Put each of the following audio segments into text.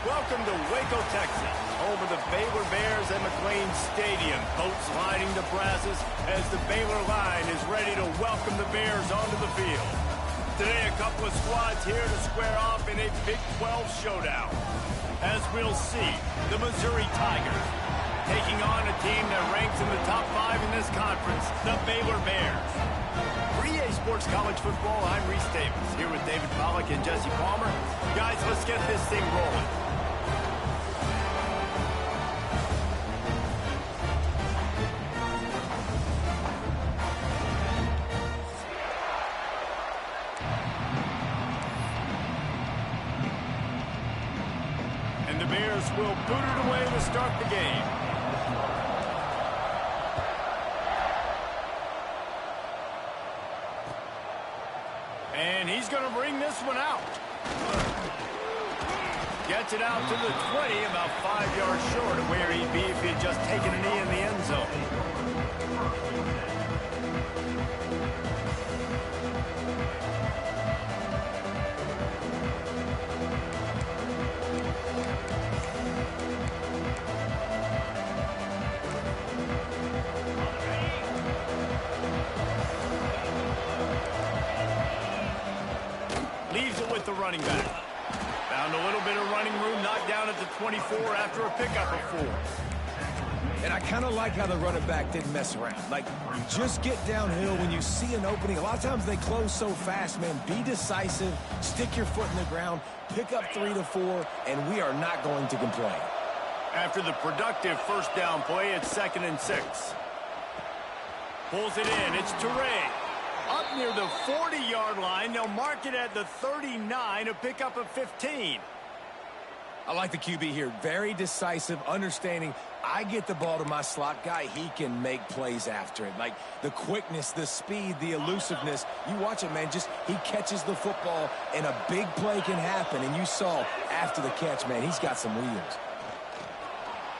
Welcome to Waco, Texas, home of the Baylor Bears and McLean Stadium. Boats lining the brasses as the Baylor line is ready to welcome the Bears onto the field. Today, a couple of squads here to square off in a Big 12 showdown. As we'll see, the Missouri Tigers taking on a team that ranks in the top 5 in this conference, the Baylor Bears. For EA Sports College Football, I'm Reese Davis, here with David Pollack and Jesse Palmer. Guys, let's get this thing rolling. And the Bears will boot it away to start the game. And he's going to bring this one out. Gets it out to the 20, about 5 yards short of where he'd be if he had just taken a knee in the end zone. Leaves it with the running back. Found a little bit of running room, knocked down at the 24 after a pickup of 4. And I kind of like how the running back didn't mess around. Like, just get downhill when you see an opening. A lot of times they close so fast, man. Be decisive, stick your foot in the ground, pick up 3 to 4, and we are not going to complain. After the productive first down play, it's 2nd and 6. Pulls it in, it's Toure. Up near the 40-yard line, they'll mark it at the 39, a pickup of 15. I like the QB here. Very decisive, understanding. I get the ball to my slot guy, he can make plays after it. Like the quickness, the speed, the elusiveness. You watch it, man, just he catches the football, and a big play can happen. And you saw after the catch, man, he's got some wheels.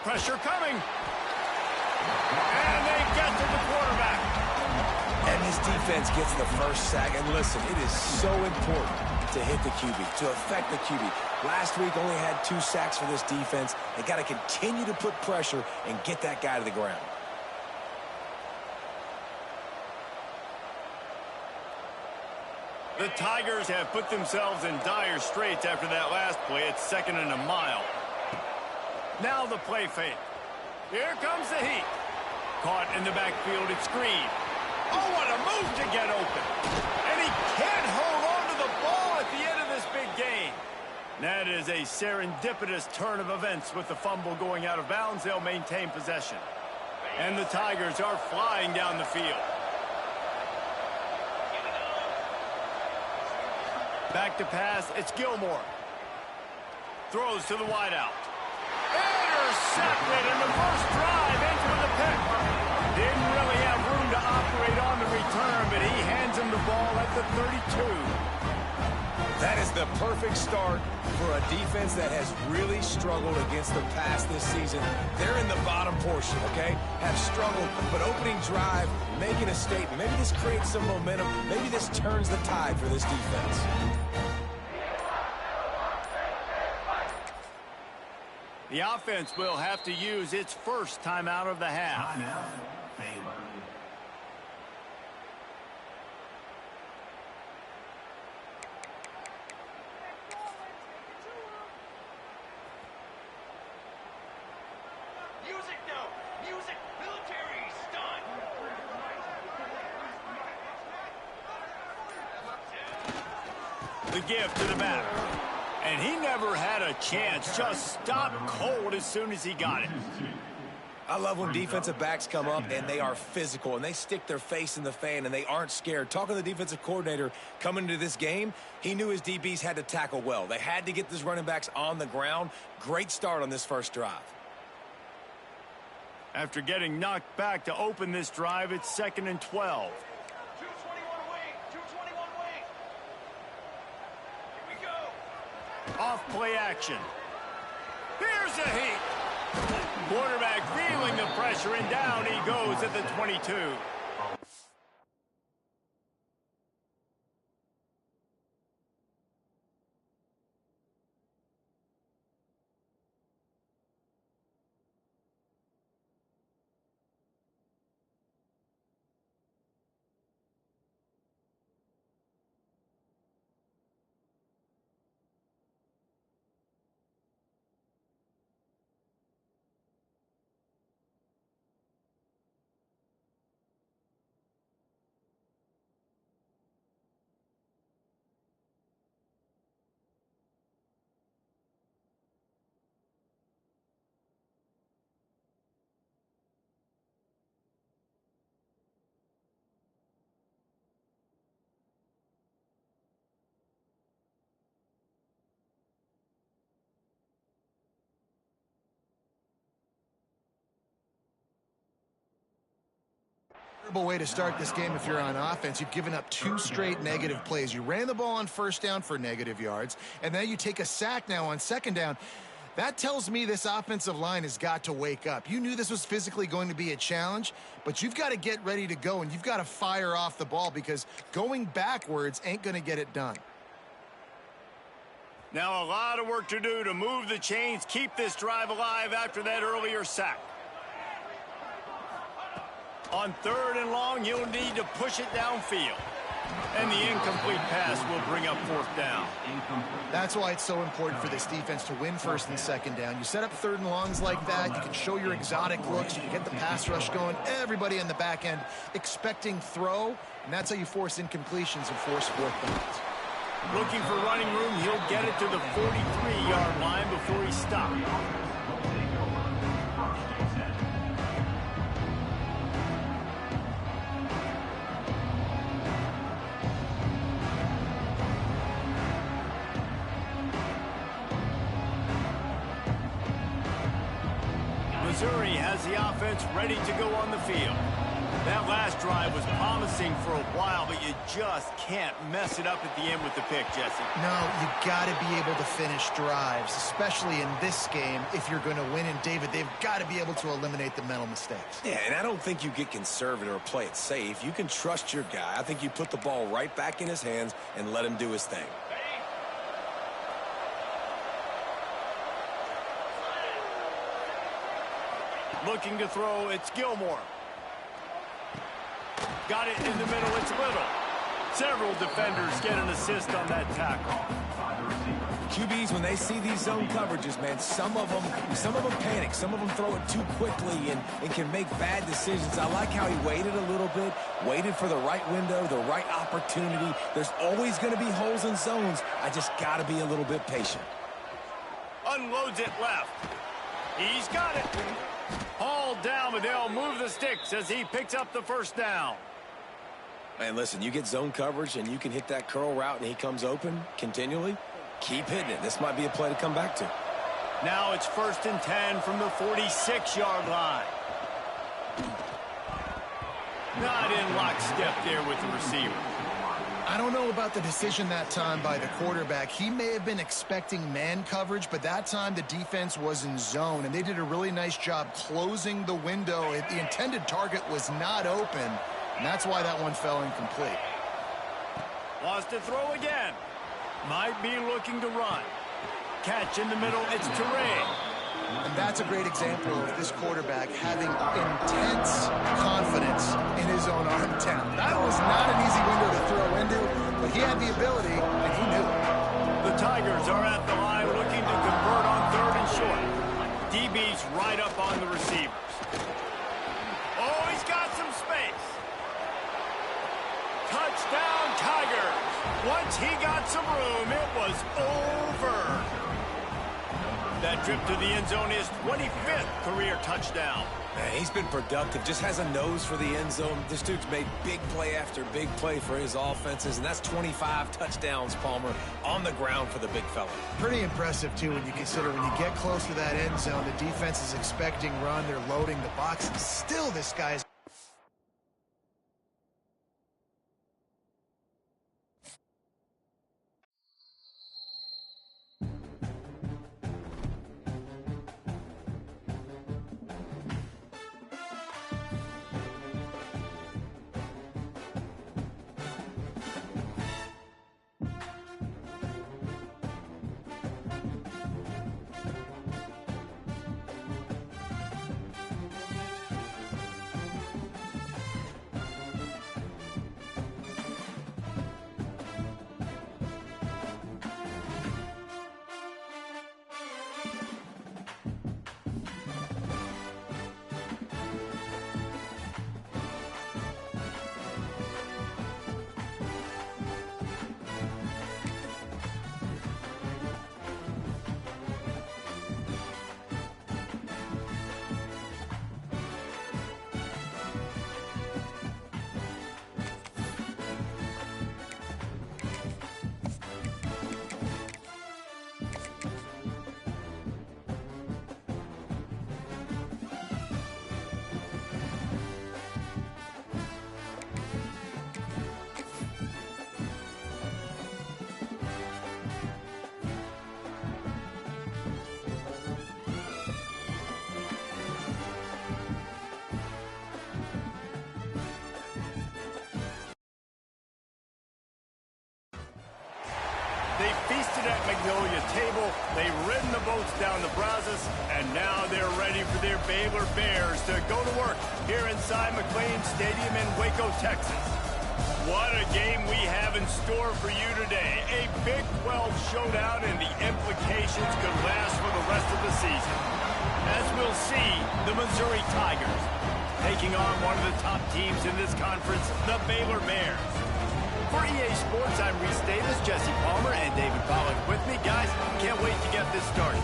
Pressure coming. And they get to the quarterback. And this defense gets the first sack. And listen, it is so important to hit the QB, to affect the QB. Last week only had 2 sacks for this defense. They got to continue to put pressure and get that guy to the ground. The Tigers have put themselves in dire straits after that last play. It's 2nd and a mile. Now the play fake. Here comes the heat. Caught in the backfield, it's Green. Oh, what a move to get open. And he can't hold on to the ball at the end of this big game. That is a serendipitous turn of events with the fumble going out of bounds. They'll maintain possession. And the Tigers are flying down the field. Back to pass, it's Gilmore. Throws to the wideout. Intercepted in the first drive, into the pick. Didn't really have room to operate on the return, but he hands him the ball at the 32. That is the perfect start for a defense that has really struggled against the pass this season. They're in the bottom portion, okay? Have struggled, but opening drive, making a statement. Maybe this creates some momentum. Maybe this turns the tide for this defense. The offense will have to use its first timeout of the half. Music now! Music! Military stunt! The give to the back. And he never had a chance. Just stopped cold as soon as he got it. I love when defensive backs come up and they are physical and they stick their face in the fan and they aren't scared. Talking to the defensive coordinator coming into this game, he knew his DBs had to tackle well. They had to get these running backs on the ground. Great start on this first drive. After getting knocked back to open this drive, it's 2nd and 12. 221 wing! 221 wing! Here we go! Off play action. Here's the heat. Quarterback feeling the pressure, and down he goes at the 22. terrible way to start this game if you're on offense. You've given up 2 straight negative plays. You ran the ball on first down for negative yards, and then you take a sack now on second down. That tells me this offensive line has got to wake up. You knew this was physically going to be a challenge, but you've got to get ready to go, and you've got to fire off the ball because going backwards ain't going to get it done. Now a lot of work to do to move the chains, keep this drive alive after that earlier sack. On 3rd and long, you'll need to push it downfield. And the incomplete pass will bring up 4th down. That's why it's so important for this defense to win 1st and 2nd down. You set up 3rd and longs like that. You can show your exotic looks. You can get the pass rush going. Everybody in the back end expecting throw. And that's how you force incompletions and force 4th downs. Looking for running room, he'll get it to the 43-yard line before he stops. Missouri has the offense ready to go on the field. That last drive was promising for a while, but you just can't mess it up at the end with the pick, Jesse. No, you got to be able to finish drives, especially in this game if you're going to win. And, David, they've got to be able to eliminate the mental mistakes. Yeah, and I don't think you get conservative or play it safe. You can trust your guy. I think you put the ball right back in his hands and let him do his thing. Looking to throw, it's Gilmore. Got it in the middle, it's Little. Several defenders get an assist on that tackle. QBs, when they see these zone coverages, man, some of them panic. Some of them throw it too quickly and can make bad decisions. I like how he waited a little bit, waited for the right window, the right opportunity. There's always going to be holes in zones. I just got to be a little bit patient. Unloads it left. He's got it. Hauled down, but they'll move the sticks as he picks up the 1st down. Man, listen, you get zone coverage and you can hit that curl route and he comes open continually. Keep hitting it. This might be a play to come back to. Now it's 1st and 10 from the 46-yard line. Not in lockstep there with the receiver. I don't know about the decision that time by the quarterback. He may have been expecting man coverage, but that time the defense was in zone, and they did a really nice job closing the window. The intended target was not open, and that's why that one fell incomplete. Wants to throw again. Might be looking to run. Catch in the middle, it's Terrain. And that's a great example of this quarterback having intense confidence in his own arm talent. That was not an easy window to throw into, but he had the ability, and he knew it. The Tigers are at the line looking to convert on 3rd and short. DB's right up on the receivers. Oh, he's got some space. Touchdown, Tigers. Once he got some room, it was over. That trip to the end zone is 25th career touchdown. Man, he's been productive, just has a nose for the end zone. This dude's made big play after big play for his offenses, and that's 25 touchdowns, Palmer, on the ground for the big fella. Pretty impressive, too, when you consider when you get close to that end zone, the defense is expecting run, they're loading the box, and still this guy's seated at Magnolia Table. They've ridden the boats down the Brazos, and now they're ready for their Baylor Bears to go to work here inside McLean Stadium in Waco, Texas. What a game we have in store for you today. A Big 12 showdown, and the implications could last for the rest of the season. As we'll see, the Missouri Tigers taking on one of the top teams in this conference, the Baylor Bears. For EA Sports, I'm Reese Davis, Jesse Palmer, and David Pollack with me. Guys, can't wait to get this started.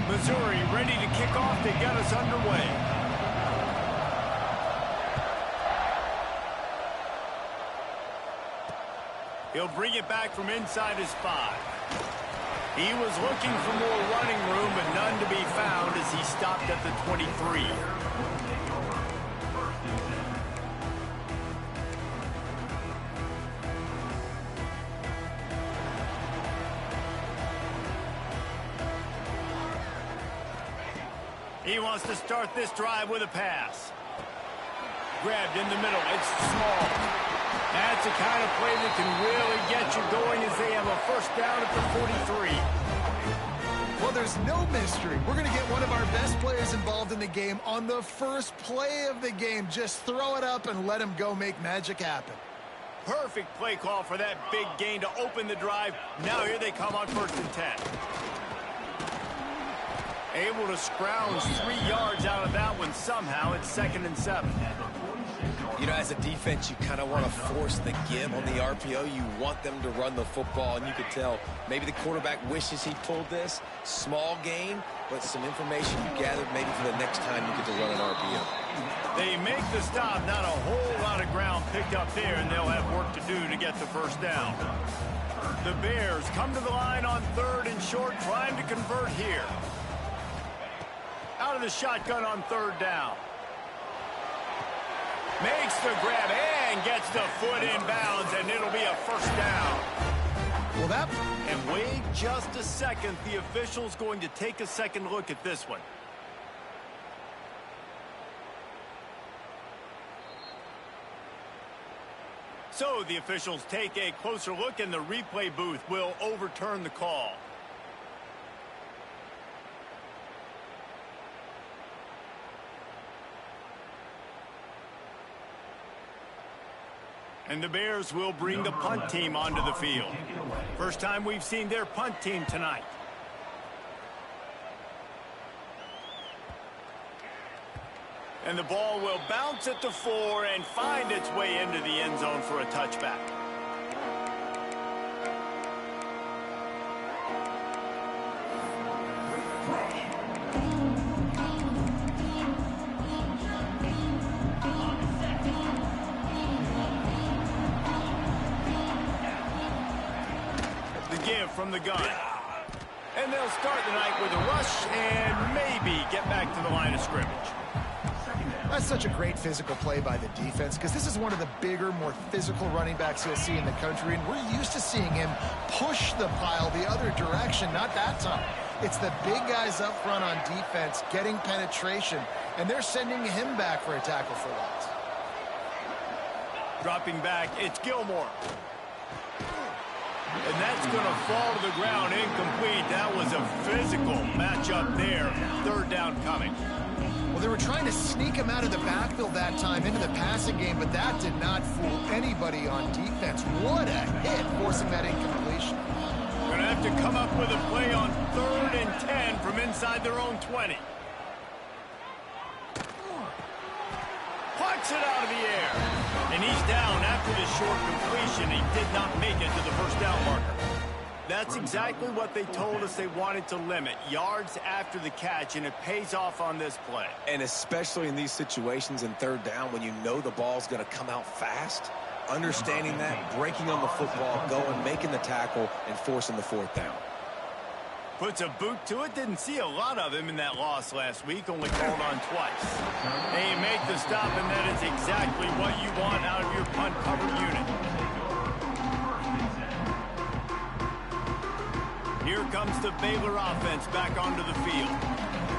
Missouri ready to kick off to get us underway. He'll bring it back from inside his 5. He was looking for more running room, but none to be found as he stopped at the 23. He wants to start this drive with a pass. Grabbed in the middle. It's small. That's the kind of play that can really get you going as they have a first down at the 43. Well, there's no mystery. We're going to get one of our best players involved in the game on the first play of the game. Just throw it up and let him go make magic happen. Perfect play call for that big gain to open the drive. Now here they come on 1st and 10. Able to scrounge 3 yards out of that one somehow. It's 2nd and 7. You know, as a defense, you kind of want to force the give on the RPO. You want them to run the football, and you could tell maybe the quarterback wishes he pulled this. Small gain, but some information you gathered maybe for the next time you get to run an RPO. They make the stop. Not a whole lot of ground picked up there, and they'll have work to do to get the first down. The Bears come to the line on 3rd and short, trying to convert here. Out of the shotgun on 3rd down. Makes the grab and gets the foot in bounds, and it'll be a first down. Well, And wait just a second. The official's going to take a second look at this one. So the officials take a closer look, and the replay booth will overturn the call. And the Bears will bring the punt team onto the field. First time we've seen their punt team tonight. And the ball will bounce at the 4 and find its way into the end zone for a touchback. From the gun. And they'll start the night with a rush and maybe get back to the line of scrimmage. That's such a great physical play by the defense because this is one of the bigger, more physical running backs you'll see in the country, and we're used to seeing him push the pile the other direction. Not that time. It's the big guys up front on defense getting penetration, and they're sending him back for a tackle for loss. Dropping back, it's Gilmore. And that's going to fall to the ground incomplete. That was a physical matchup there. 3rd down coming. Well, they were trying to sneak him out of the backfield that time into the passing game, but that did not fool anybody on defense. What a hit, forcing that incompletion. Going to have to come up with a play on 3rd and 10 from inside their own 20. Plucks it out of the air. And he's down after the short completion. He did not make it to the first down marker. That's exactly what they told us they wanted to limit. Yards after the catch, and it pays off on this play. And especially in these situations in 3rd down when you know the ball's going to come out fast, understanding that, breaking on the football, going, making the tackle, and forcing the 4th down. Puts a boot to it. Didn't see a lot of him in that loss last week. Only called on twice. They make the stop, and that is exactly what you want out of your punt cover unit. Here comes the Baylor offense back onto the field.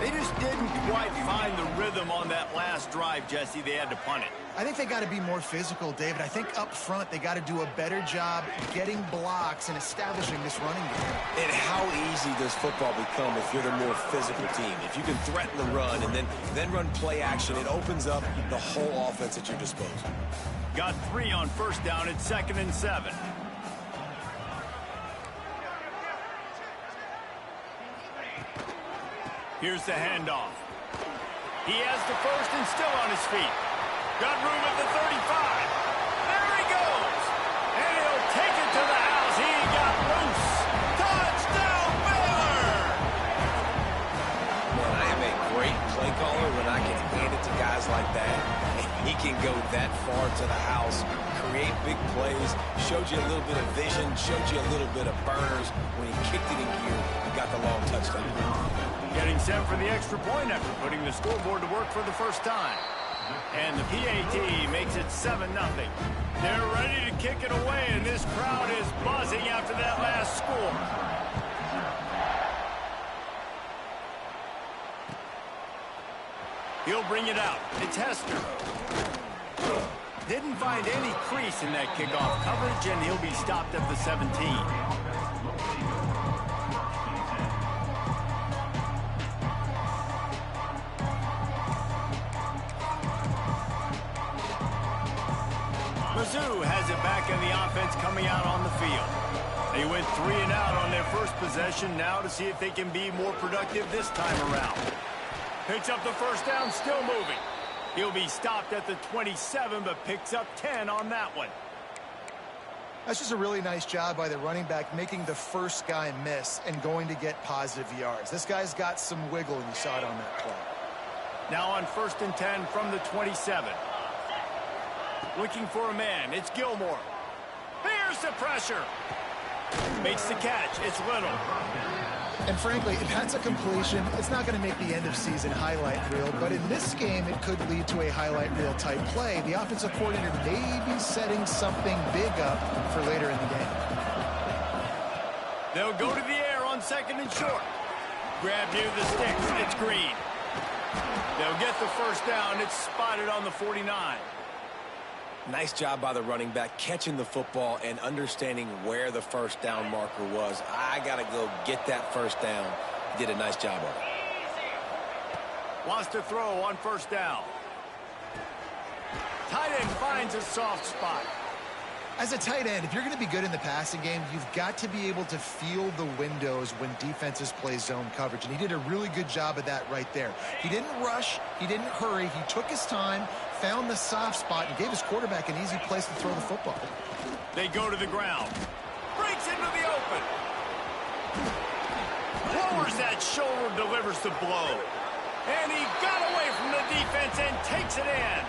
They just didn't quite find the rhythm on that last drive, Jesse. They had to punt it. I think they got to be more physical, David. I think up front they got to do a better job getting blocks and establishing this running game. And how easy does football become if you're the more physical team? If you can threaten the run and then run play action, it opens up the whole offense at your disposal. Got 3 on first down at 2nd and 7. Here's the handoff. He has the first and still on his feet. Got room at the 35. There he goes. And he'll take it to the house. He got loose. Touchdown, Baylor! Man, I am a great play caller when I can hand it to guys like that. And he can go that far to the house, create big plays, showed you a little bit of vision, showed you a little bit of burners. When he kicked it in gear, he got the long touchdown. Getting set for the extra point after putting the scoreboard to work for the first time. And the PAT makes it 7-0. They're ready to kick it away, and this crowd is buzzing after that last score. He'll bring it out. It's Hester. Didn't find any crease in that kickoff coverage, and he'll be stopped at the 17. Mizzou has it back in the offense coming out on the field. They went 3 and out on their first possession, now to see if they can be more productive this time around. Picks up the first down, still moving. He'll be stopped at the 27, but picks up 10 on that one. That's just a really nice job by the running back, making the first guy miss and going to get positive yards. This guy's got some wiggle, and you saw it on that play. Now on 1st and 10 from the 27. Looking for a man. It's Gilmore. Here's the pressure. Makes the catch. It's Little. And frankly, if that's a completion, it's not going to make the end-of-season highlight reel. But in this game, it could lead to a highlight reel type play. The offensive coordinator may be setting something big up for later in the game. They'll go to the air on 2nd and short. Grab near the sticks. It's Green. They'll get the first down. It's spotted on the 49. Nice job by the running back catching the football and understanding where the first down marker was. I got to go get that first down. He did a nice job of it. Wants to throw on 1st down. Tight end finds a soft spot. As a tight end, if you're going to be good in the passing game, you've got to be able to feel the windows when defenses play zone coverage. And he did a really good job of that right there. He didn't rush. He didn't hurry. He took his time, found the soft spot, and gave his quarterback an easy place to throw the football. They go to the ground. Breaks into the open. Lowers that shoulder, delivers the blow. And he got away from the defense and takes it in.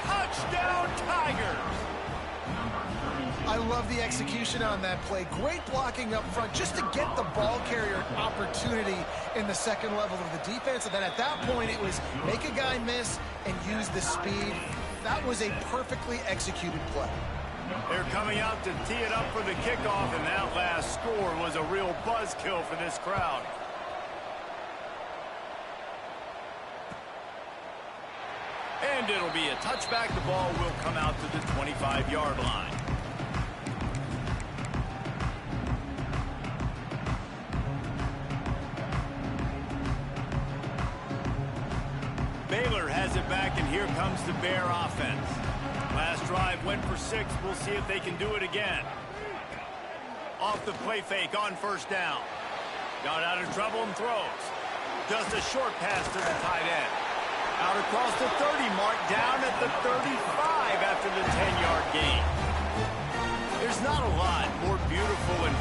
Touchdown, Tigers. I love the execution on that play. Great blocking up front just to get the ball carrier an opportunity in the second level of the defense. And then at that point, it was make a guy miss and use the speed. That was a perfectly executed play. They're coming out to tee it up for the kickoff, and that last score was a real buzzkill for this crowd. And it'll be a touchback. The ball will come out to the 25-yard line. Baylor has it back, and here comes the Bear offense. Last drive went for 6. We'll see if they can do it again. Off the play fake on 1st down. Got out of trouble and throws. Just a short pass to the tight end. Out across the 30 mark, down at the 35 after the 10-yard gain. There's not a lot more beautiful and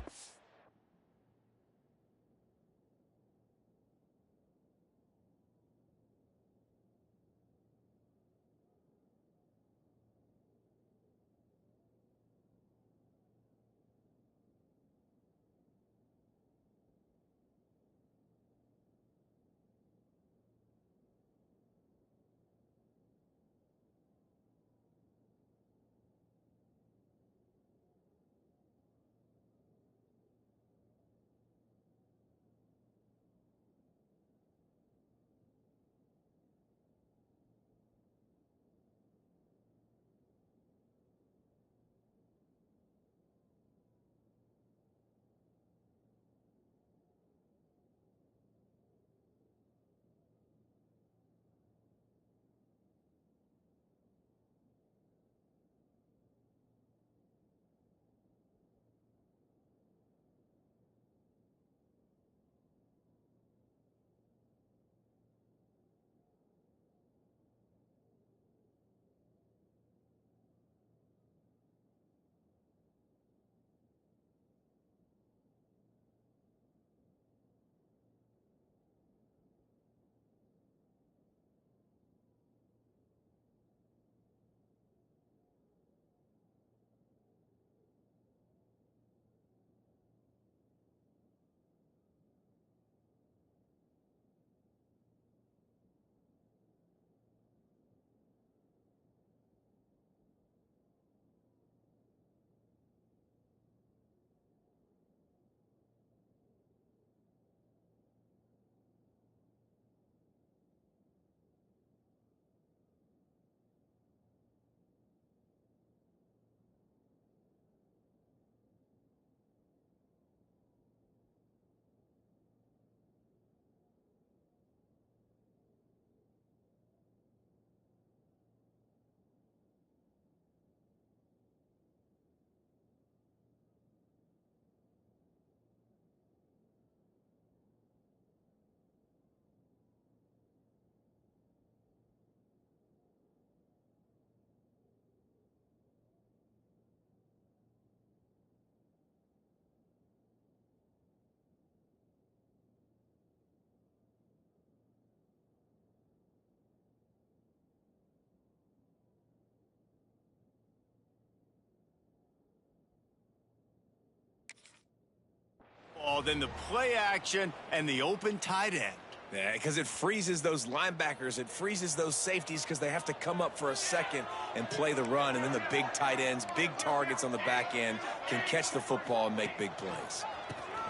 ball than the play action and the open tight end. Yeah, because it freezes those linebackers. It freezes those safeties because they have to come up for a second and play the run. And then the big tight ends, big targets on the back end can catch the football and make big plays.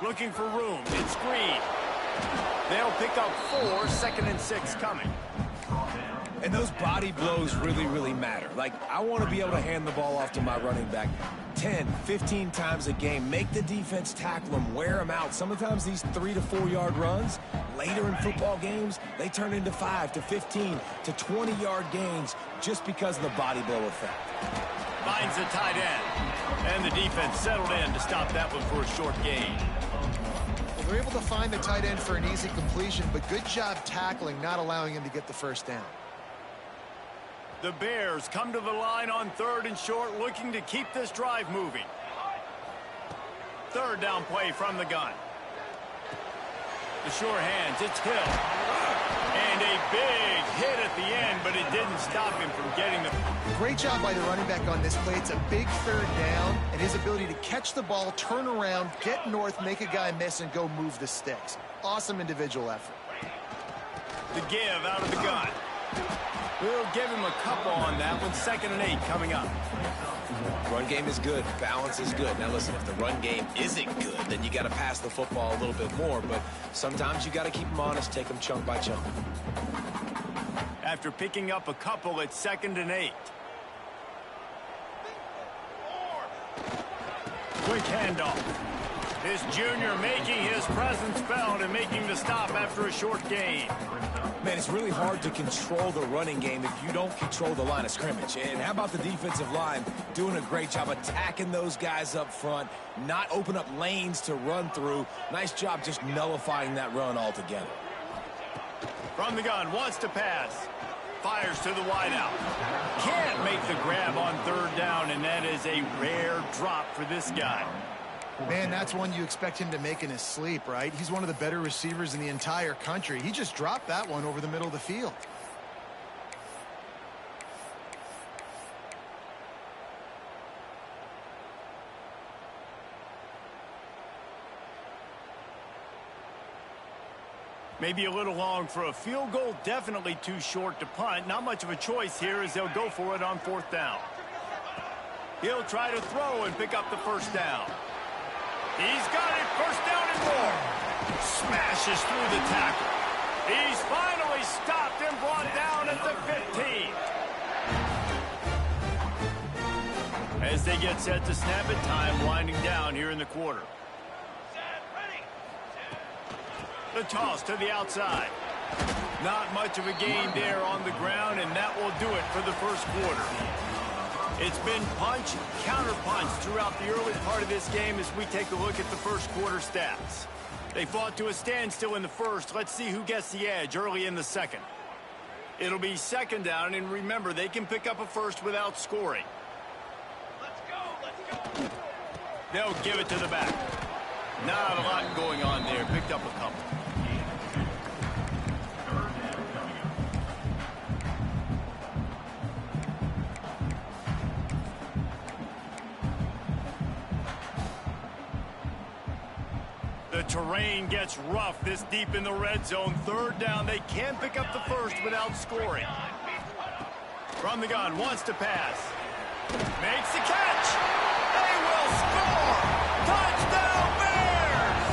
Looking for room. It's Green. They'll pick up 4, 2nd and 6 coming. And those body blows really, really matter. Like, I want to be able to hand the ball off to my running back 10, 15 times a game. Make the defense tackle them, wear them out. Sometimes these 3 to 4 yard runs, later in football games, they turn into 5 to 15 to 20 yard gains just because of the body blow effect. Finds the tight end. And the defense settled in to stop that one for a short gain. Well, they're able to find the tight end for an easy completion, but good job tackling, not allowing him to get the first down. The Bears come to the line on 3rd and short, looking to keep this drive moving. 3rd down play from the gun. The sure hands, it's Hill. And a big hit at the end, but it didn't stop him from getting the... Great job by the running back on this play. It's a big 3rd down, and his ability to catch the ball, turn around, get north, make a guy miss, and go move the sticks. Awesome individual effort. The give out of the gun. We'll give him a couple on that one. 2nd and 8 coming up. Run game is good. Balance is good. Now, listen, if the run game isn't good, then you got to pass the football a little bit more. But sometimes you got to keep them honest, take them chunk by chunk. After picking up a couple at 2nd and 8. Quick handoff. This junior making his presence felt and making the stop after a short gain. Man, it's really hard to control the running game if you don't control the line of scrimmage. And how about the defensive line doing a great job attacking those guys up front, not open up lanes to run through. Nice job just nullifying that run altogether. From the gun, wants to pass. Fires to the wideout. Can't make the grab on 3rd down, and that is a rare drop for this guy. Man, that's one you expect him to make in his sleep, right? He's one of the better receivers in the entire country. He just dropped that one over the middle of the field. Maybe a little long for a field goal, definitely too short to punt. Not much of a choice here as they'll go for it on 4th down. He'll try to throw and pick up the 1st down. He's got it, 1st down and more. Smashes through the tackle. He's finally stopped and brought down at the 15. As they get set to snap it, time winding down here in the quarter. The toss to the outside. Not much of a gain there on the ground, and that will do it for the 1st quarter. It's been punch, counter-punch throughout the early part of this game as we take a look at the 1st quarter stats. They fought to a standstill in the 1st. Let's see who gets the edge early in the 2nd. It'll be 2nd down, and remember, they can pick up a 1st without scoring. Let's go. They'll give it to the back. Not a lot going on there. Picked up a couple. The terrain gets rough this deep in the red zone. 3rd down. They can pick up the 1st without scoring. From the gun, wants to pass. Makes the catch. They will score. Touchdown Bears!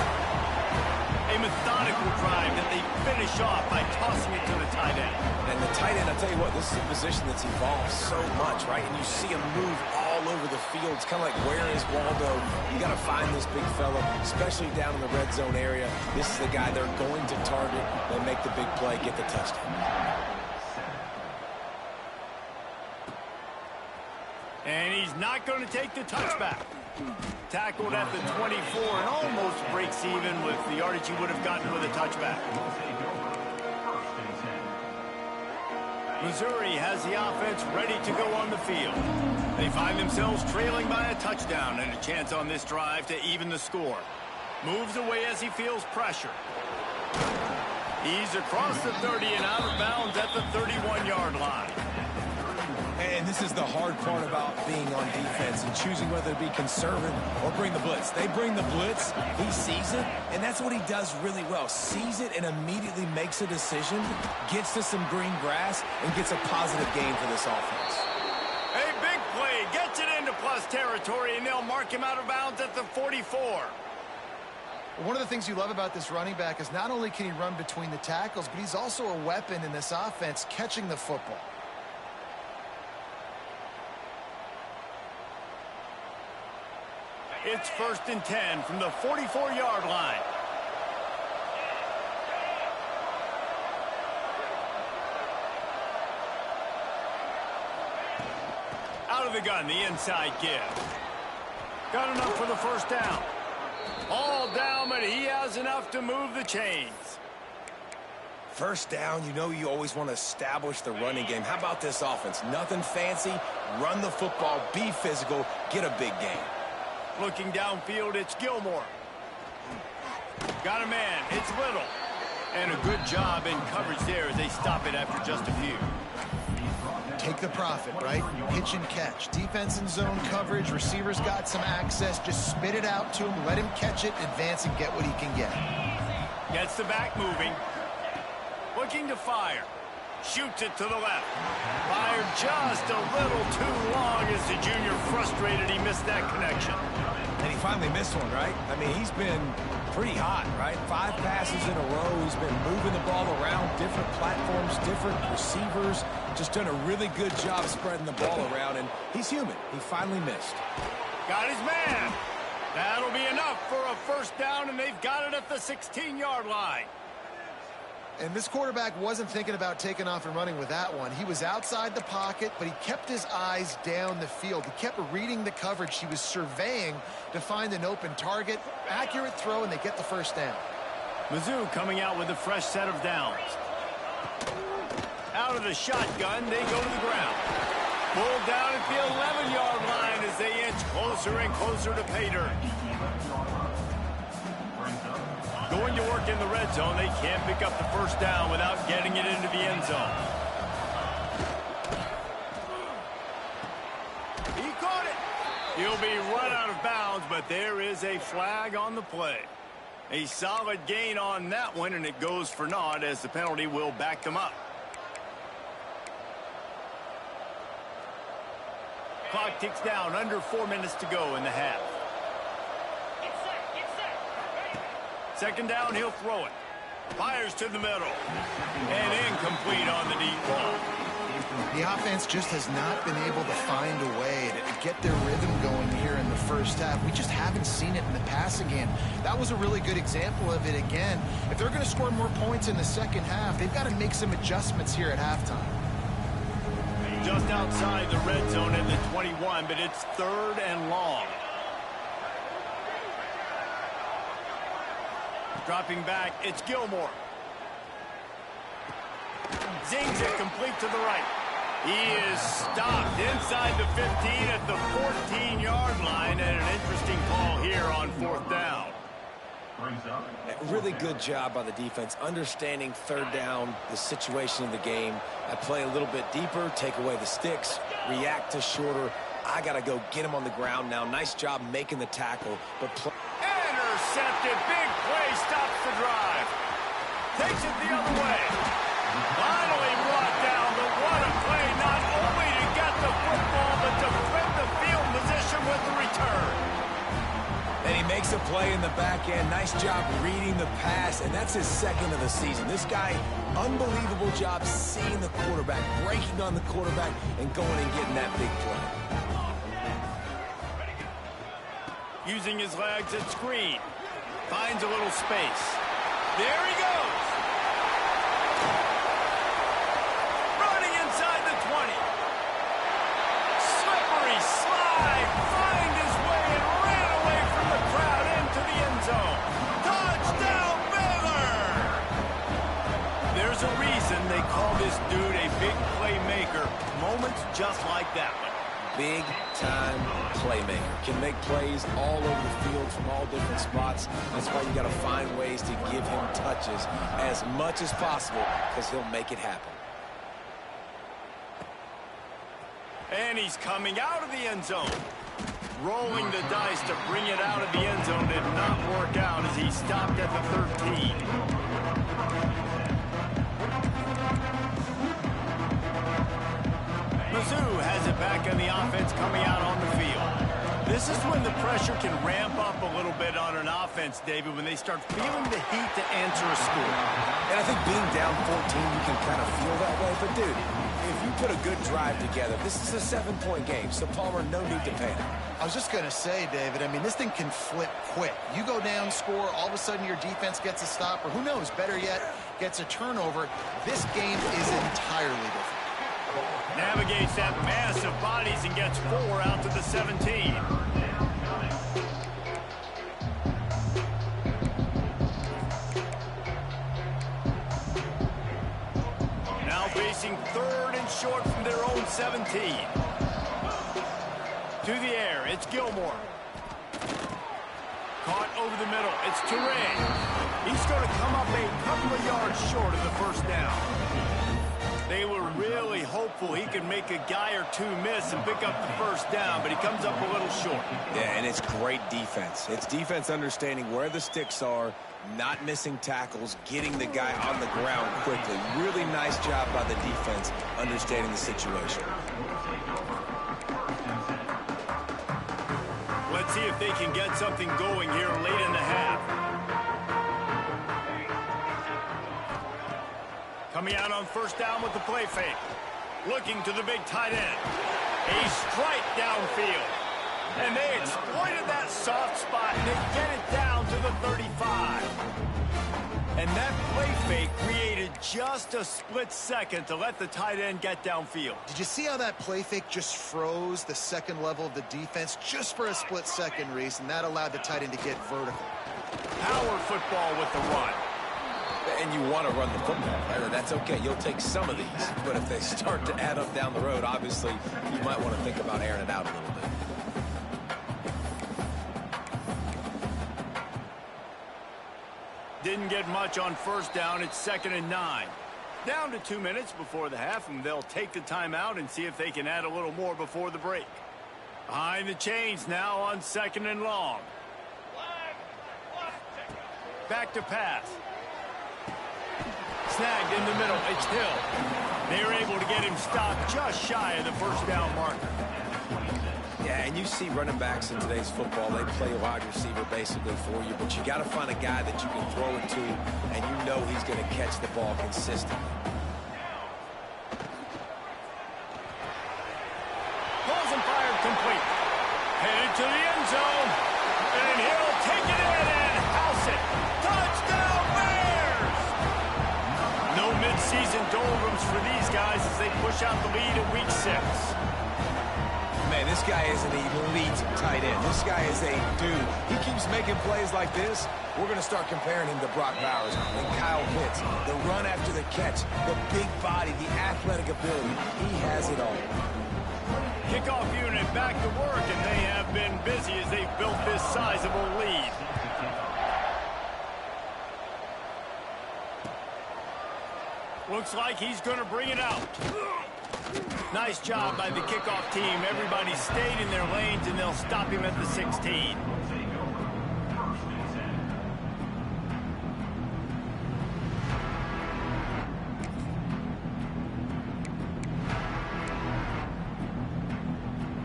A methodical drive that they finish off by tossing it to the tight end. And the tight end, I'll tell you what, this is a position that's evolved so much, right? And you see him move all over the field. It's kind of like, where is Waldo? You got to find this big fella, especially down in the red zone area. This is the guy they're going to target. They'll make the big play, get the touchdown. And he's not going to take the touchback. Tackled at the 24 and almost breaks even with the yardage he would have gotten with a touchback. Missouri has the offense ready to go on the field. They find themselves trailing by a touchdown and a chance on this drive to even the score. Moves away as he feels pressure. He's across the 30 and out of bounds at the 31-yard line. And And this is the hard part about being on defense and choosing whether to be conservative or bring the blitz. They bring the blitz, he sees it, and that's what he does really well. Sees it and immediately makes a decision, gets to some green grass, and gets a positive gain for this offense. A big play, gets it into plus territory, and they'll mark him out of bounds at the 44. One of the things you love about this running back is not only can he run between the tackles, but he's also a weapon in this offense catching the football. It's 1st and 10 from the 44-yard line. Out of the gun, the inside give. Got enough for the first down. All down, but he has enough to move the chains. First down, you know you always want to establish the running game. How about this offense? Nothing fancy. Run the football, be physical, get a big gain. Looking downfield, it's Gilmore. Got a man, it's Little. And a good job in coverage there as they stop it after just a few. Take the profit, right? Pitch and catch. Defense and zone coverage. Receivers got some access. Just spit it out to him. Let him catch it, advance, and get what he can get. Gets the back moving. Looking to fire. Shoots it to the left. Fired just a little too long as the junior frustrated he missed that connection. And he finally missed one, right? I mean, he's been pretty hot, right? 5 passes in a row. He's been moving the ball around, different platforms, different receivers. Just done a really good job spreading the ball around, and he's human. He finally missed. Got his man. That'll be enough for a first down, and they've got it at the 16-yard line. And this quarterback wasn't thinking about taking off and running with that one. He was outside the pocket, but he kept his eyes down the field. He kept reading the coverage. He was surveying to find an open target. Accurate throw, and they get the first down. Mizzou coming out with a fresh set of downs. Out of the shotgun, they go to the ground. Pulled down at the 11-yard line as they inch closer and closer to pay dirt. Going to work in the red zone, they can't pick up the first down without getting it into the end zone. He caught it. He'll be run out of bounds, but there is a flag on the play. A solid gain on that one, and it goes for naught as the penalty will back them up. Clock ticks down, under 4 minutes to go in the half. Second down, he'll throw it. Fires to the middle. And incomplete on the deep ball. The offense just has not been able to find a way to get their rhythm going here in the first half. We just haven't seen it in the passing game. That was a really good example of it again. If they're going to score more points in the second half, they've got to make some adjustments here at halftime. Just outside the red zone in the 21, but it's 3rd and long. Dropping back, it's Gilmore. Zings it complete to the right. He is stopped inside the 15 at the 14-yard line, and an interesting call here on 4th down. Really good job by the defense, understanding 3rd down, the situation of the game. I play a little bit deeper, take away the sticks, react to shorter. I got to go get him on the ground now. Nice job making the tackle, but intercepted, big play, stops the drive. Takes it the other way. Finally brought down, but what a play, not only to get the football, but to flip the field position with the return. And he makes a play in the back end. Nice job reading the pass, and that's his 2nd of the season. This guy, unbelievable job seeing the quarterback, breaking on the quarterback, and going and getting that big play. Using his legs at screen. Finds a little space. There he goes. Running inside the 20. Slippery slide. Find his way and ran away from the crowd into the end zone. Touchdown, Baylor! There's a reason they call this dude a big playmaker. Moments just like that one. Big-time playmaker. Can make plays all over the field from all different spots. That's why you got to find ways to give him touches as much as possible because he'll make it happen. And he's coming out of the end zone. Rolling the dice to bring it out of the end zone did not work out as he stopped at the 13. Mizzou has it back on the offense coming out on the field. This is when the pressure can ramp up a little bit on an offense, David, when they start feeling the heat to answer a score. And I think being down 14, you can kind of feel that way. But, dude, if you put a good drive together, this is a 7-point game, so Palmer, no need to panic. I was just going to say, David, I mean, this thing can flip quick. You go down, score, all of a sudden your defense gets a stop, or who knows, better yet, gets a turnover. This game is entirely different. Navigates that mass of bodies and gets 4 out to the 17. Now facing 3rd and short from their own 17. To the air, it's Gilmore. Caught over the middle, it's Touré. He's going to come up a couple of yards short of the first down. They were really hopeful he could make a guy or two miss and pick up the first down, but he comes up a little short. Yeah, and it's great defense. It's defense understanding where the sticks are, not missing tackles, getting the guy on the ground quickly. Really nice job by the defense understanding the situation. Let's see if they can get something going here late in the half. Coming out on first down with the play fake. Looking to the big tight end. A strike downfield. And they exploited that soft spot and they get it down to the 35. And that play fake created just a split second to let the tight end get downfield. Did you see how that play fake just froze the second level of the defense just for a split second, Reese, and that allowed the tight end to get vertical? Power football with the run. And you want to run the football, right? That's okay. You'll take some of these. But if they start to add up down the road, obviously, you might want to think about airing it out a little bit. Didn't get much on first down. It's 2nd and 9. Down to 2 minutes before the half, and they'll take the timeout and see if they can add a little more before the break. Behind the chains now on 2nd and long. Back to pass. Snagged in the middle. It's Hill. They're able to get him stopped just shy of the first down marker. Yeah, and you see running backs in today's football, they play wide receiver basically for you, but you got to find a guy that you can throw it to, and you know he's going to catch the ball consistently. Pulls and fired complete. Headed to the end zone, and he'll take it in and house it. Touchdown Bears! No midseason doldrums for these guys as they push out the lead in week 6. Man, this guy is an elite tight end. This guy is a dude. He keeps making plays like this. We're going to start comparing him to Brock Bowers and Kyle Pitts. The run after the catch, the big body, the athletic ability. He has it all. Kickoff unit back to work, and they have been busy as they've built this sizable lead. Looks like he's going to bring it out. Nice job by the kickoff team. Everybody stayed in their lanes, and they'll stop him at the 16.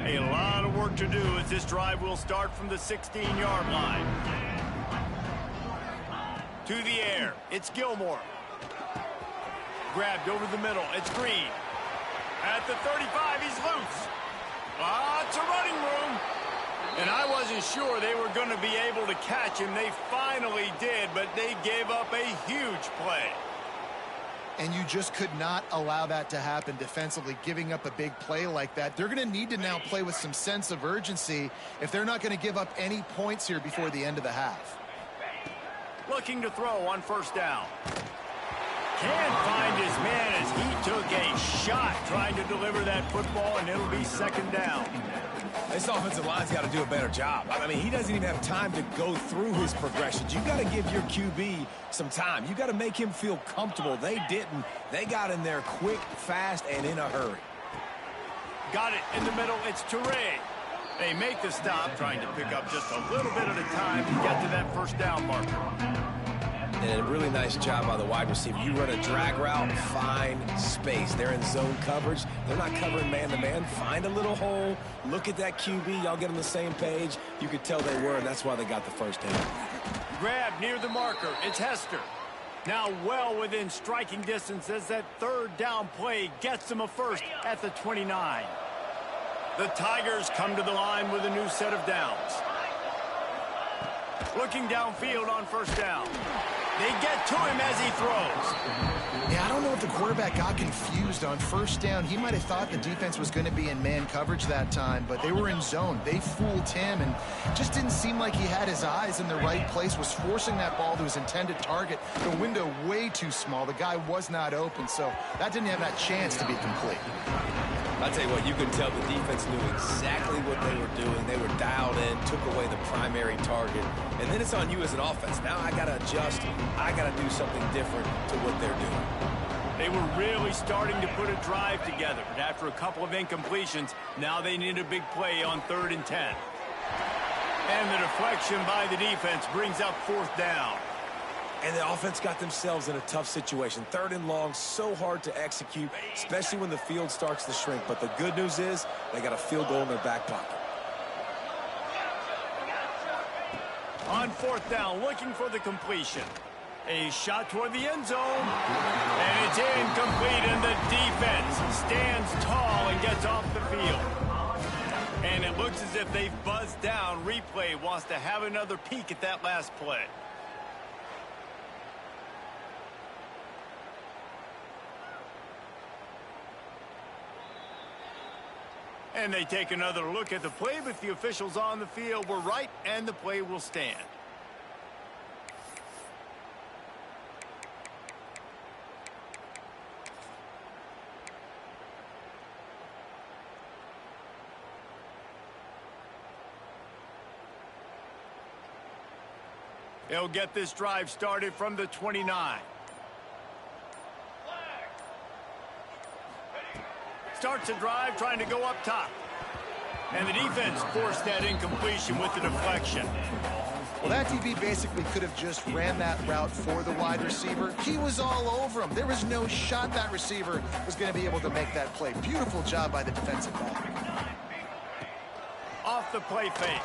A lot of work to do as this drive will start from the 16-yard line. To the air, it's Gilmore. Grabbed over the middle, it's Green. At the 35, he's loose. Lots of running room. And I wasn't sure they were going to be able to catch him. They finally did, but they gave up a huge play. And you just could not allow that to happen defensively, giving up a big play like that. They're going to need to now play with some sense of urgency if they're not going to give up any points here before the end of the half. Looking to throw on first down. Can't find his man as he took a shot trying to deliver that football, and it'll be second down. This offensive line's got to do a better job. I mean, he doesn't even have time to go through his progressions. You got to give your QB some time. You got to make him feel comfortable. They didn't. They got in there quick, fast, and in a hurry. Got it in the middle. It's Toure. They make the stop, trying to pick up just a little bit at a time to get to that first down marker. And a really nice job by the wide receiver. You run a drag route, find space. They're in zone coverage. They're not covering man-to-man. Find a little hole. Look at that QB. Y'all get on the same page. You could tell they were, and that's why they got the first down. Grab near the marker. It's Hester. Now well within striking distance as that third down play gets them a first at the 29. The Tigers come to the line with a new set of downs. Looking downfield on first down. They get to him as he throws. Yeah, I don't know if the quarterback got confused on first down. He might have thought the defense was going to be in man coverage that time, but they were in zone. They fooled him and just didn't seem like he had his eyes in the right place, was forcing that ball to his intended target. The window way too small. The guy was not open, so that didn't have that chance to be complete. I'll tell you what, you could tell the defense knew exactly what they were doing. They were dialed in, took away the primary target, and then it's on you as an offense. Now I got to adjust. I got to do something different to what they're doing. They were really starting to put a drive together, but after a couple of incompletions, now they need a big play on 3rd and 10. And the deflection by the defense brings up 4th down. And the offense got themselves in a tough situation. 3rd and long, so hard to execute, especially when the field starts to shrink. But the good news is they got a field goal in their back pocket. On 4th down, looking for the completion. A shot toward the end zone. And it's incomplete, and the defense stands tall and gets off the field. And it looks as if they've buzzed down. Replay wants to have another peek at that last play. And they take another look at the play, but the officials on the field were right, and the play will stand. They'll get this drive started from the 29. Starts a drive trying to go up top. And the defense forced that incompletion with the deflection. Well, that DB basically could have just ran that route for the wide receiver. He was all over him. There was no shot that receiver was going to be able to make that play. Beautiful job by the defensive back. Off the play fake.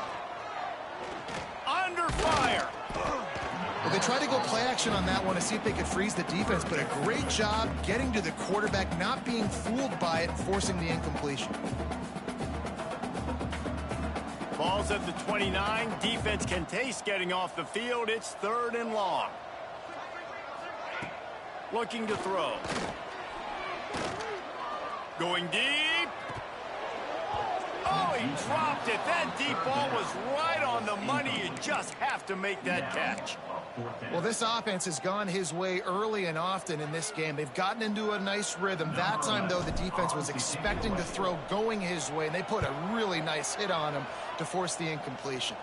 Under fire. Well, they tried to go play action on that one to see if they could freeze the defense, but a great job getting to the quarterback, not being fooled by it, forcing the incompletion. Ball's at the 29. Defense can taste getting off the field. It's 3rd and long. Looking to throw. Going deep. Oh, he dropped it. That deep ball was right on the money. You just have to make that catch. Well, this offense has gone his way early and often in this game. They've gotten into a nice rhythm. That time, though, the defense was expecting to throw going his way, and they put a really nice hit on him to force the incompletion.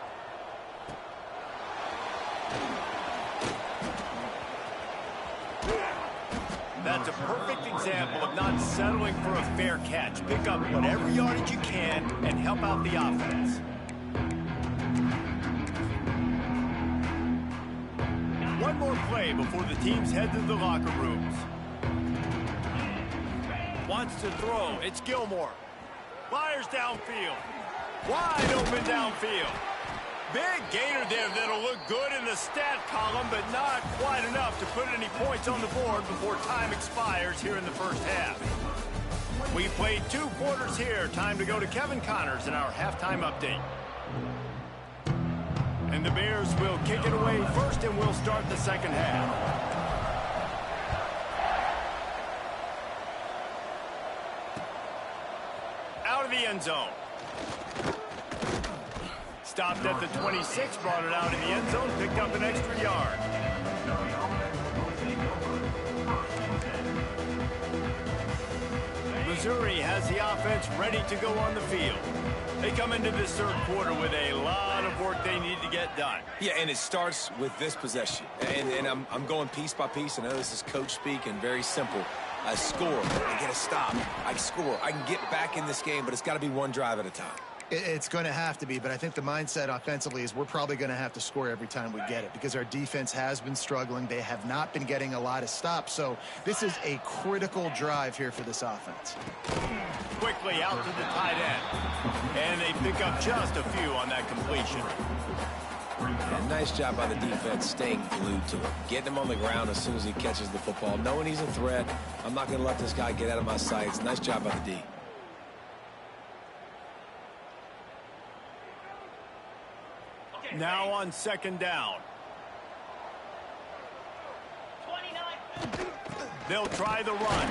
That's a perfect example of not settling for a fair catch. Pick up whatever yardage you can and help out the offense. One more play before the teams head to the locker rooms. Wants to throw. It's Gilmore. Fires downfield. Wide open downfield. Big gainer there that'll look good in the stat column, but not quite enough to put any points on the board before time expires here in the first half. We played 2 quarters here. Time to go to Kevin Connors in our halftime update. And the Bears will kick it away first, and we'll start the second half. Out of the end zone. Stopped at the 26, brought it out in the end zone, picked up an extra yard. Missouri has the offense ready to go on the field. They come into this 3rd quarter with a lot of work they need to get done. Yeah, and it starts with this possession. And I'm going piece by piece. I know this is coach speak and very simple. I score, I get a stop, I score. I can get back in this game, but it's got to be one drive at a time. It's going to have to be, but I think the mindset offensively is we're probably going to have to score every time we get it because our defense has been struggling. They have not been getting a lot of stops, so this is a critical drive here for this offense. Quickly out to the tight end, and they pick up just a few on that completion. And nice job by the defense staying glued to him, getting him on the ground as soon as he catches the football, knowing he's a threat. I'm not going to let this guy get out of my sights. Nice job by the D. Now on second down. 29. They'll try the run.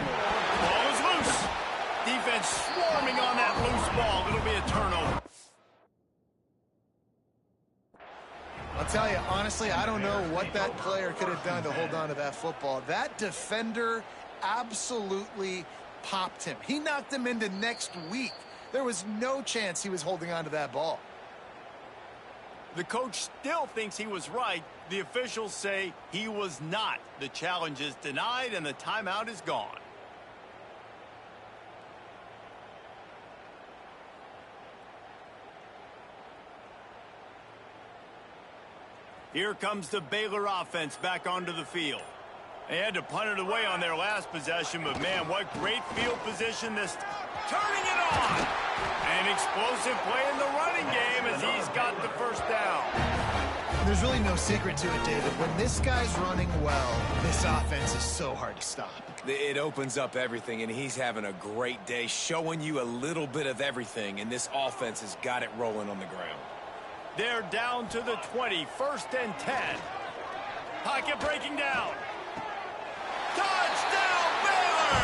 Ball is loose. Defense swarming on that loose ball. It'll be a turnover. I'll tell you, honestly, I don't know what that player could have done to hold on to that football. That defender absolutely popped him. He knocked him into next week. There was no chance he was holding on to that ball. The coach still thinks he was right. The officials say he was not. The challenge is denied and the timeout is gone. Here comes the Baylor offense back onto the field. They had to punt it away on their last possession, but man, what great field position this. Turning it on. An explosive play in the running game as he's got the first down. There's really no secret to it, David. When this guy's running well, this offense is so hard to stop. It opens up everything, and he's having a great day, showing you a little bit of everything, and this offense has got it rolling on the ground. They're down to the 20, 1st and 10. Pocket breaking down. Touchdown, Baylor!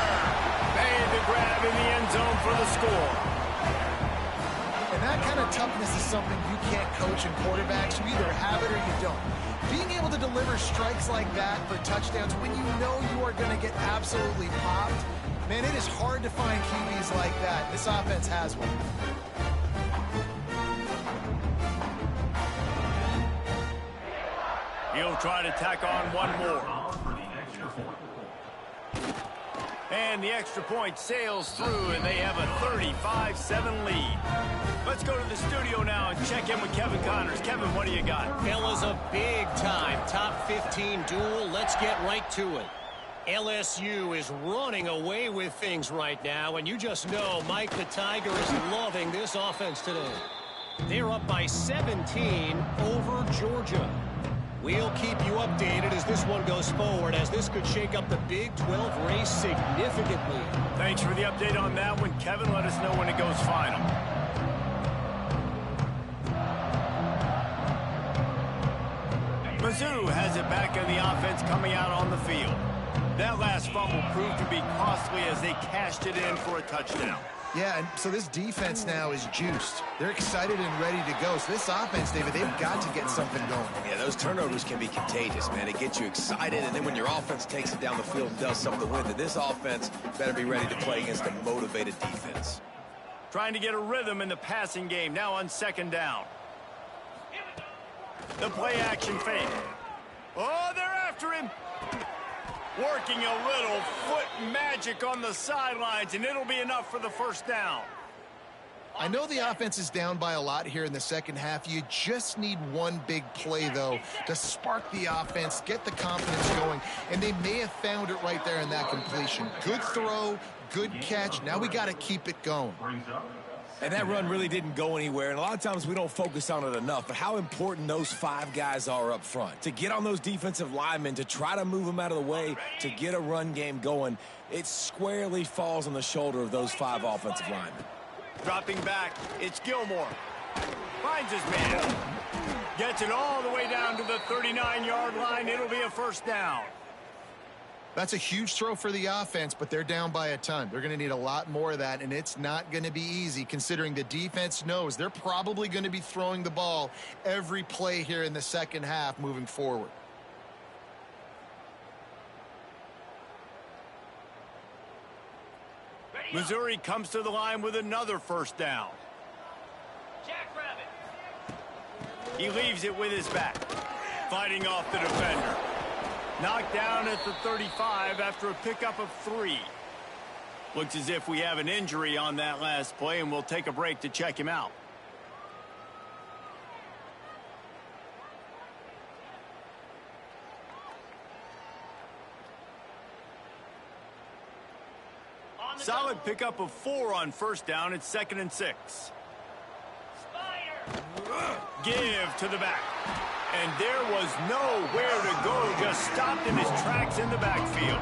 Made the grab in the end zone for the score. And that kind of toughness is something you can't coach in quarterbacks. You either have it or you don't. Being able to deliver strikes like that for touchdowns when you know you are going to get absolutely popped, man, it is hard to find QBs like that. This offense has one. He'll try to tack on one more. And the extra point sails through, and they have a 35-7 lead. Let's go to the studio now and check in with Kevin Connors. Kevin, what do you got? Fellas, a big-time top 15 duel. Let's get right to it. LSU is running away with things right now, and you just know Mike the Tiger is loving this offense today. They're up by 17 over Georgia. We'll keep you updated as this one goes forward, as this could shake up the Big 12 race significantly. Thanks for the update on that one, Kevin. Let us know when it goes final. Mizzou has it back in the offense coming out on the field. That last fumble proved to be costly as they cashed it in for a touchdown. Yeah, and so this defense now is juiced. They're excited and ready to go. So this offense, David, they've got to get something going. Yeah, those turnovers can be contagious, man. It gets you excited, and then when your offense takes it down the field and does something with it, this offense better be ready to play against a motivated defense. Trying to get a rhythm in the passing game, now on second down. The play action fake. Oh, they're after him. Working a little foot magic on the sidelines, and it'll be enough for the first down. I know the offense is down by a lot here in the second half. You just need one big play, though, to spark the offense, get the confidence going, and they may have found it right there in that completion. Good throw, good catch. Now we got to keep it going. And that run really didn't go anywhere, and a lot of times we don't focus on it enough, but how important those 5 guys are up front. To get on those defensive linemen, to try to move them out of the way, to get a run game going, it squarely falls on the shoulder of those 5 offensive linemen. Dropping back, it's Gilmore. Finds his man. Gets it all the way down to the 39-yard line. It'll be a first down. That's a huge throw for the offense, but they're down by a ton. They're going to need a lot more of that, and it's not going to be easy considering the defense knows they're probably going to be throwing the ball every play here in the second half moving forward. Missouri comes to the line with another first down. Jackrabbit. He leaves it with his back. Fighting off the defender. Knocked down at the 35 after a pickup of 3. Looks as if we have an injury on that last play, and we'll take a break to check him out. Solid pickup of 4 on first down. It's 2nd and 6. Give to the back. And there was nowhere to go. Just stopped in his tracks in the backfield.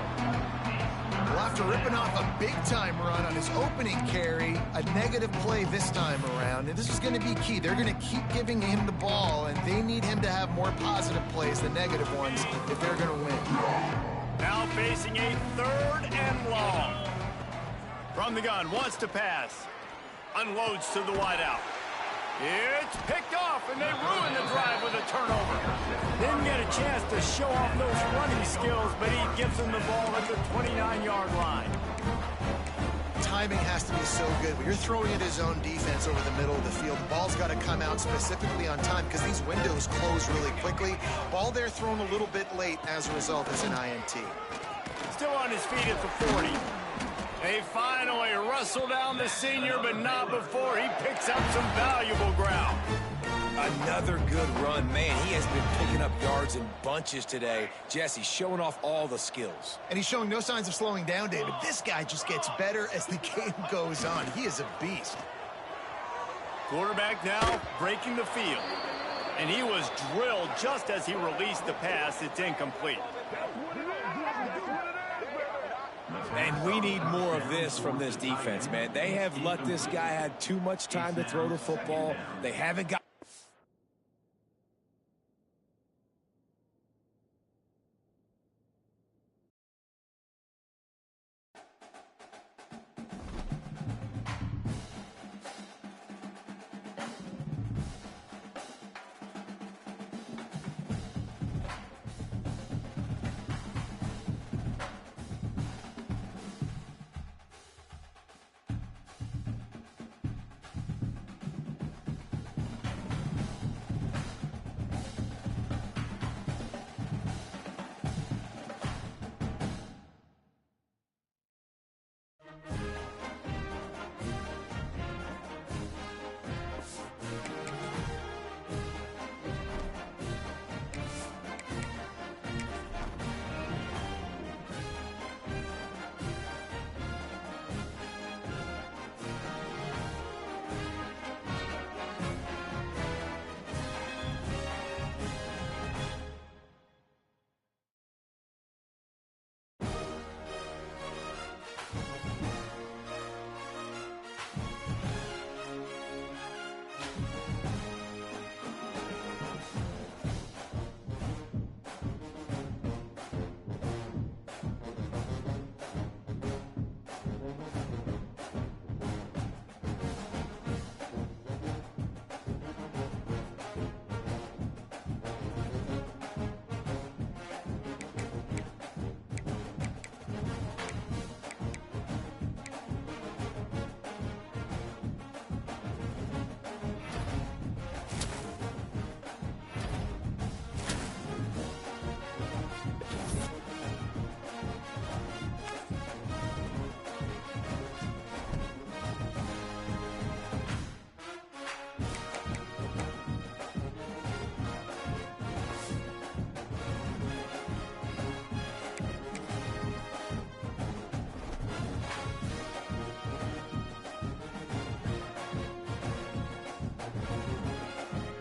Well, after ripping off a big-time run on his opening carry, a negative play this time around, and this is going to be key. They're going to keep giving him the ball, and they need him to have more positive plays than negative ones if they're going to win. Now facing a 3rd and long. From the gun, wants to pass. Unloads to the wideout. It's picked off, and they ruin the drive with a turnover. Didn't get a chance to show off those running skills, but he gives them the ball at the 29-yard line. Timing has to be so good. When you're throwing at his own defense over the middle of the field, the ball's got to come out specifically on time because these windows close really quickly. Ball there thrown a little bit late. As a result, it's an INT. Still on his feet at the 40. They finally wrestle down the senior, but not before he picks up some valuable ground. Another good run. Man, he has been picking up yards in bunches today. Jesse showing off all the skills. And he's showing no signs of slowing down, David. This guy just gets better as the game goes on. He is a beast. Quarterback now breaking the field. And he was drilled just as he released the pass. It's incomplete. And we need more of this from this defense, man. They have let this guy have too much time to throw the football. They haven't got